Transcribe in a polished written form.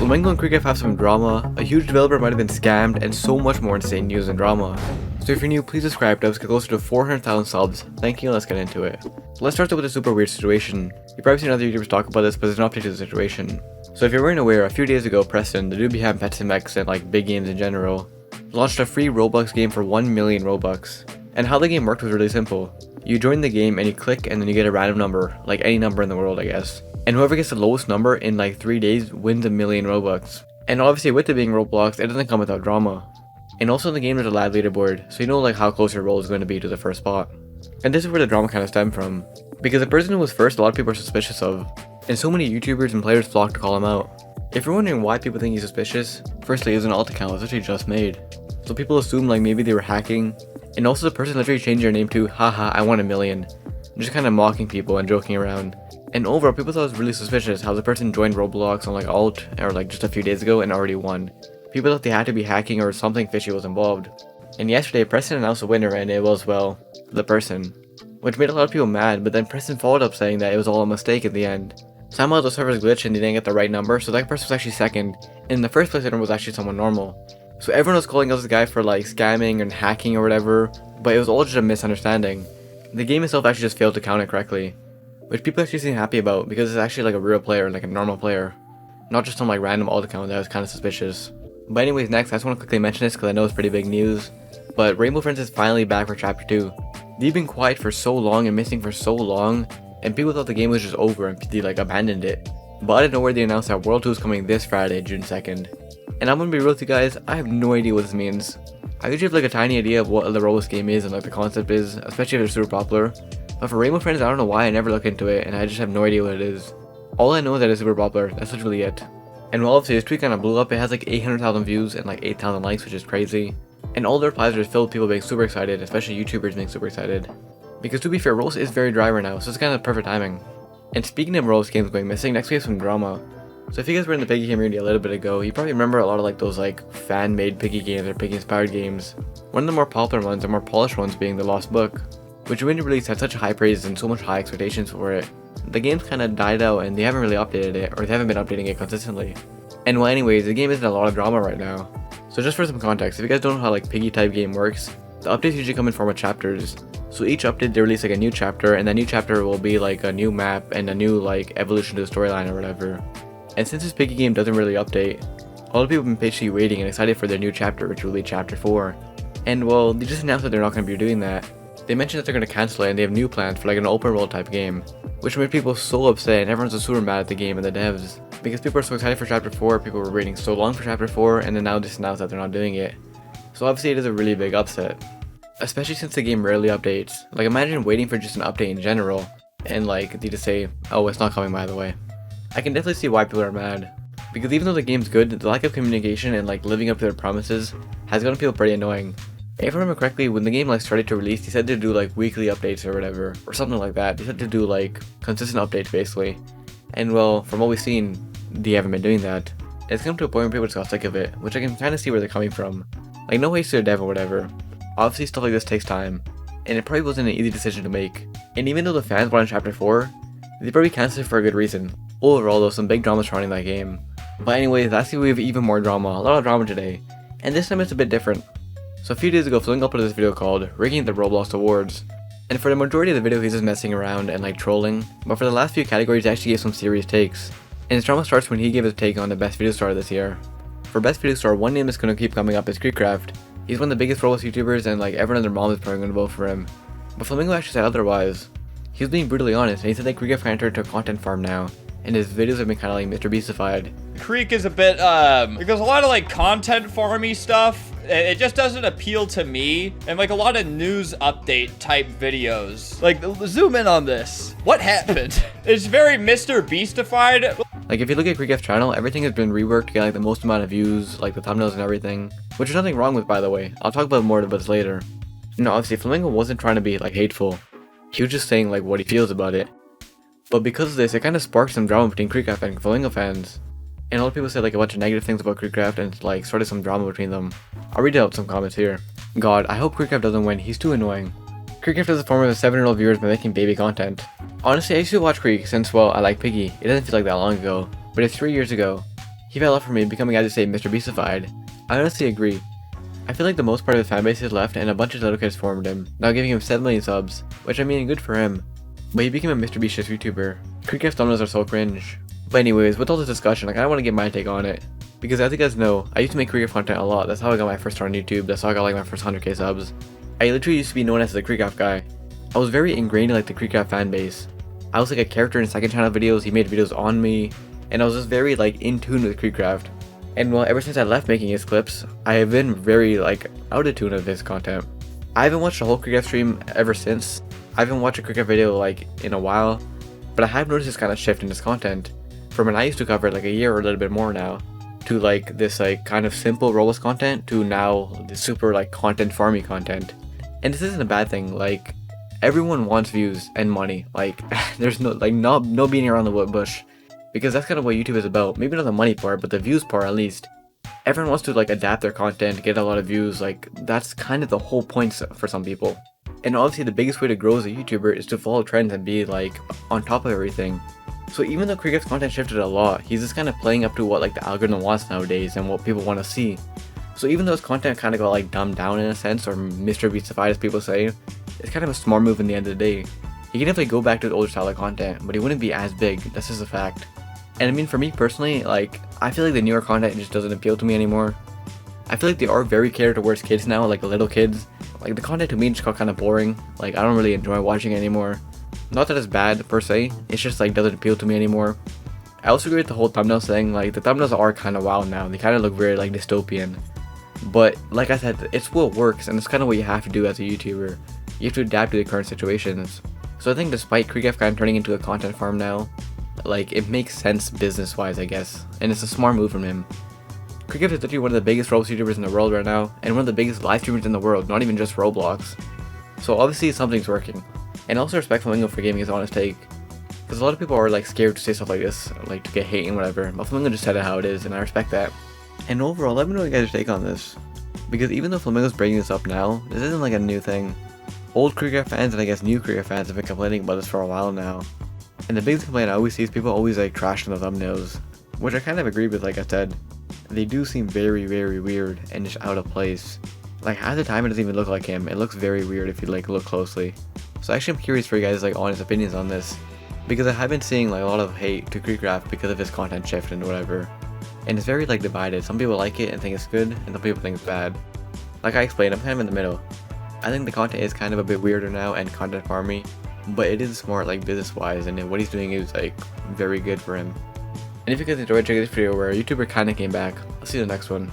Flamingo and KreekCraft have some drama, a huge developer might have been scammed, and so much more insane news and drama. So if you're new, please subscribe to us, get closer to 400,000 subs. Thank you, and let's get into it. So let's start with a super weird situation. You've probably seen other YouTubers talk about this, but there's an update to the situation. So if you weren't aware, a few days ago, Preston, the dude behind Pets and Mechs and like big games in general, launched a free Roblox game for 1 million Robux. And how the game worked was really simple. You join the game and you click and then you get a random number, like any number in the world I guess. And whoever gets the lowest number in like 3 days wins 1 million Robux. And obviously with it being Roblox, it doesn't come without drama. And also in the game there's a live leaderboard, so you know like how close your role is going to be to the first spot. And this is where the drama kind of stemmed from. Because the person who was first a lot of people are suspicious of. And so many YouTubers and players flocked to call him out. If you're wondering why people think he's suspicious, firstly it was an alt account that was literally just made. So people assume like maybe they were hacking. And also the person literally changed their name to haha I won 1 million. Just kind of mocking people and joking around. And overall people thought it was really suspicious how the person joined Roblox on like alt or like just a few days ago and already won. People thought they had to be hacking or something fishy was involved. And yesterday Preston announced a winner and it was, well, the person. Which made a lot of people mad, but then Preston followed up saying that it was all a mistake at the end. Somehow the servers glitched and they didn't get the right number, so that person was actually second. And in the first place winner was actually someone normal. So everyone was calling out this guy for like scamming and hacking or whatever, but it was all just a misunderstanding. The game itself actually just failed to count it correctly, which people actually seem happy about because it's actually like a real player, like a normal player, not just some like random alt account that was kind of suspicious. But anyways, next I just want to quickly mention this because I know it's pretty big news, but Rainbow Friends is finally back for chapter 2. They've been quiet for so long and missing for so long, and people thought the game was just over and they like abandoned it. But out of nowhere they announced that World 2 is coming this Friday, June 2nd. And I'm gonna be real with you guys, I have no idea what this means. I usually have like a tiny idea of what the Roblox game is and like the concept is, especially if they're super popular. But for Rainbow Friends, I don't know why I never look into it and I just have no idea what it is. All I know is that it's super popular, that's literally it. And while obviously this tweet kind of blew up, it has like 800,000 views and like 8,000 likes, which is crazy. And all the replies are filled with people being super excited, especially YouTubers being super excited. Because to be fair, Roblox is very dry right now, so it's kind of perfect timing. And speaking of Roblox games going missing, next we have some drama. So if you guys were in the Piggy community a little bit ago, you probably remember a lot of like those like fan-made Piggy games or Piggy inspired games. One of the more popular ones and more polished ones being The Lost Book, which when it released had such high praise and so much high expectations for it. The game's kind of died out and they haven't really updated it, or they haven't been updating it consistently. And well anyways, the game is in a lot of drama right now. So just for some context, if you guys don't know how like Piggy type game works, the updates usually come in form of chapters. So each update they release like a new chapter, and that new chapter will be like a new map and a new like evolution to the storyline or whatever. And since this Piggy game doesn't really update, a lot of people have been patiently waiting and excited for their new chapter, which will be chapter 4. And well, they just announced that they're not going to be doing that. They mentioned that they're going to cancel it and they have new plans for like an open world type game, which made people so upset and everyone's super mad at the game and the devs. Because people are so excited for chapter 4, people were waiting so long for chapter 4, and then now just announced that they're not doing it. So obviously it is a really big upset. Especially since the game rarely updates. Like imagine waiting for just an update in general, and like they just say, oh it's not coming by the way. I can definitely see why people are mad. Because even though the game's good, the lack of communication and like living up to their promises has gotten people pretty annoying. If I remember correctly, when the game like started to release, they said to do like weekly updates or whatever, or something like that. They said to do like consistent updates basically. And well, from what we've seen, they haven't been doing that. It's come to a point where people just got sick of it, which I can kind of see where they're coming from. Like no hate to the dev or whatever. Obviously stuff like this takes time, and it probably wasn't an easy decision to make. And even though the fans wanted chapter 4, they probably canceled it for a good reason. Overall though, some big drama surrounding that game. But anyways, lastly we have even more drama, a lot of drama today. And this time it's a bit different. So a few days ago, Flamingo uploaded this video called Rigging the Roblox Awards. And for the majority of the video he's just messing around and like trolling, but for the last few categories he actually gave some serious takes. And his drama starts when he gave his take on the best video star this year. For best video star, one name that's gonna keep coming up is KreekCraft. He's one of the biggest Roblox YouTubers and like everyone and their mom is probably going to vote for him. But Flamingo actually said otherwise. He was being brutally honest and he said that KreekCraft kind of turned into a content farm now. And his videos have been kind of like Mr. Beastified. Kreek is a bit, there's a lot of like content farmy stuff. It just doesn't appeal to me. And like a lot of news update type videos. Like zoom in on this. What happened? It's very Mr. Beastified. Like if you look at KreekCraft's channel, everything has been reworked to get like the most amount of views, like the thumbnails and everything. Which there's nothing wrong with, by the way. I'll talk about more about this later. No, obviously Flamingo wasn't trying to be like hateful. He was just saying like what he feels about it. But because of this, it kind of sparked some drama between KreekCraft and Flamingo fans. And a lot of people said like a bunch of negative things about KreekCraft and like started some drama between them. I'll read out some comments here. God, I hope KreekCraft doesn't win, he's too annoying. KreekCraft is a form of 7-year-old viewers by making baby content. Honestly, I used to watch Kreek since, well, I like Piggy. It doesn't feel like that long ago, but it's 3 years ago. he fell off for me, becoming, as you say, Mr. Beastified. I honestly agree. I feel like the most part of his fanbase is left and a bunch of little kids formed him, now giving him 7 million subs, which I mean, good for him. But he became a Mr. Beast YouTuber. KreekCraft thumbnails are so cringe. But anyways, with all this discussion, like, I want to get my take on it. Because as you guys know, I used to make KreekCraft content a lot. That's how I got my first start on YouTube. That's how I got like my first 100k subs. I literally used to be known as the KreekCraft guy. I was very ingrained in like the KreekCraft fan base. I was like a character in second channel videos. He made videos on me, and I was just very like in tune with KreekCraft. And well, ever since I left making his clips, I have been very like out of tune with his content. I haven't watched a whole KreekCraft stream ever since. I haven't watched a KreekCraft video like in a while, but I have noticed this kind of shift in his content from when I used to cover it like a year or a little bit more now, to like this like kind of simple Roblox content to now the super like content farmy content. And this isn't a bad thing. Like, everyone wants views and money. Like, there's no like no beating around the bush, because that's kind of what YouTube is about. Maybe not the money part, but the views part at least. Everyone wants to like adapt their content, get a lot of views. Like, that's kind of the whole point for some people. And obviously the biggest way to grow as a YouTuber is to follow trends and be like on top of everything. So even though KreekCraft's content shifted a lot, he's just kind of playing up to what like the algorithm wants nowadays and what people want to see. So even though his content kind of got like dumbed down in a sense, or Mr. Beastified as people say, it's kind of a smart move in the end of the day. He can definitely go back to the older style of content, but he wouldn't be as big. That's just a fact. And I mean, for me personally, like, I feel like the newer content just doesn't appeal to me anymore. I feel like they are very catered towards kids now, like little kids. Like, the content to me just got kind of boring. Like, I don't really enjoy watching it anymore. Not that it's bad per se, it's just like doesn't appeal to me anymore. I also agree with the whole thumbnails thing. Like, the thumbnails are kind of wild now. They kind of look very like dystopian. But like I said, it's what works, and it's kind of what you have to do as a YouTuber. You have to adapt to the current situations. So I think despite KreekCraft kind of turning into a content farm now, like, it makes sense business wise, I guess, and it's a smart move from him. KreekCraft is literally one of the biggest Roblox YouTubers in the world right now, and one of the biggest live streamers in the world, not even just Roblox. So obviously something's working. And also respect Flamingo for giving his honest take, because a lot of people are like scared to say stuff like this, like to get hate and whatever, but Flamingo just said it how it is, and I respect that. And overall, let me know what you guys take on this, because even though Flamingo's bringing this up now, this isn't like a new thing. Old KreekCraft fans and I guess new KreekCraft fans have been complaining about this for a while now. And the biggest complaint I always see is people always like trashing the thumbnails, which I kind of agree with. Like I said, they do seem very weird and just out of place. Like, half the time it doesn't even look like him. It looks very weird if you like look closely. So actually I'm curious for you guys like honest opinions on this, because I have been seeing like a lot of hate to KreekCraft because of his content shift and whatever. And it's very like divided. Some people like it and think it's good, and some people think it's bad. Like I explained, I'm kind of in the middle. I think the content is kind of a bit weirder now and content farmy, but it is smart like business wise, and what he's doing is like very good for him. And if you guys enjoyed, check this video where a YouTuber kind of came back. I'll see you in the next one.